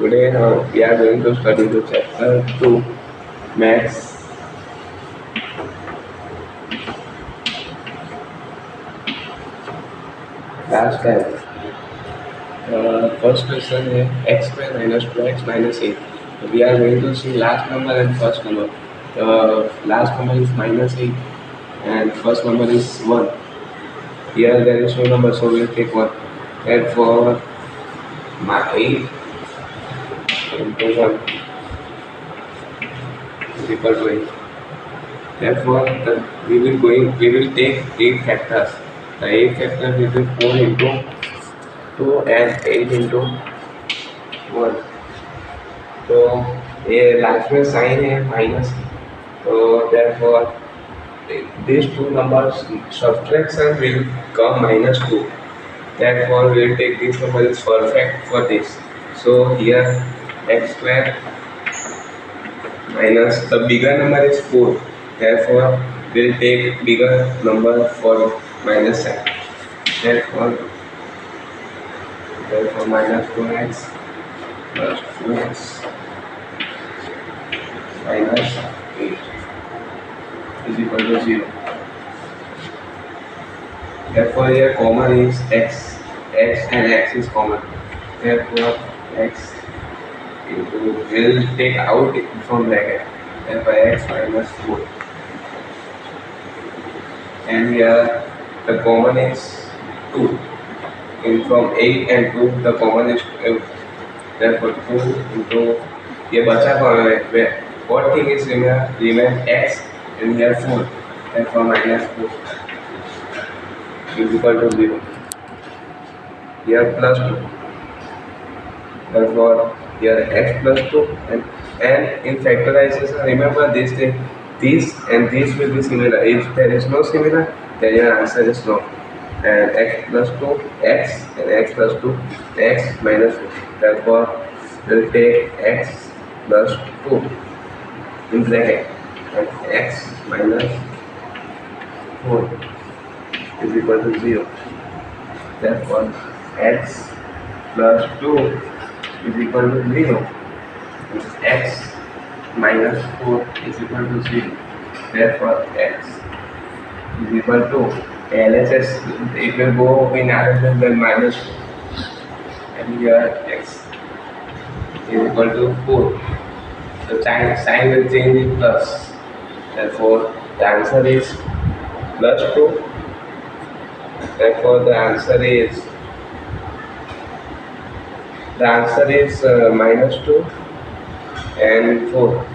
Today we are going to study the chapter 2, Maths. Last time, first question is x square minus 2x minus 8. We are going to see last number and first number. The last number is minus 8 and first number is 1. Here there is no number, so we will take 1. Therefore, my 8 into 1 is equal to 8. Therefore, we will take 8 factors. The 8 factors will be 4 into 2 and 8 into 1. तो ये last में sign है minus, तो therefore these two numbers subtraction will come -2. Therefore we will take this number is perfect for this. So here x square minus the bigger number is 4. Therefore we will take bigger number for minus sign. Therefore minus 2x plus 2x minus 8 is equal to 0. Therefore here common is x and x is common. Therefore x into will take out from bracket. Therefore x minus 4. And here the common is 2. In from 8 and 2 the common is 2. Therefore 2 into ये बचा कौन है? What thing is remain x and here 4. Therefore minus 4 is equal to 0. Here plus 2. Therefore here x plus 2 and in factorization remember this thing. This and this will be similar. If there is no similar, then your answer is no. And x plus 2 x and x plus 2 x minus 2. Therefore we'll take x plus 2 in bracket and x minus 4 is equal to 0. Therefore x plus 2 is equal to 0. X minus 4 is equal to 0. Therefore x is equal to LHS. It will go in RHS then minus 2. And here x is equal to 4. So sign will change in plus. Therefore the answer is plus 2. Therefore the answer is minus 2 and 4.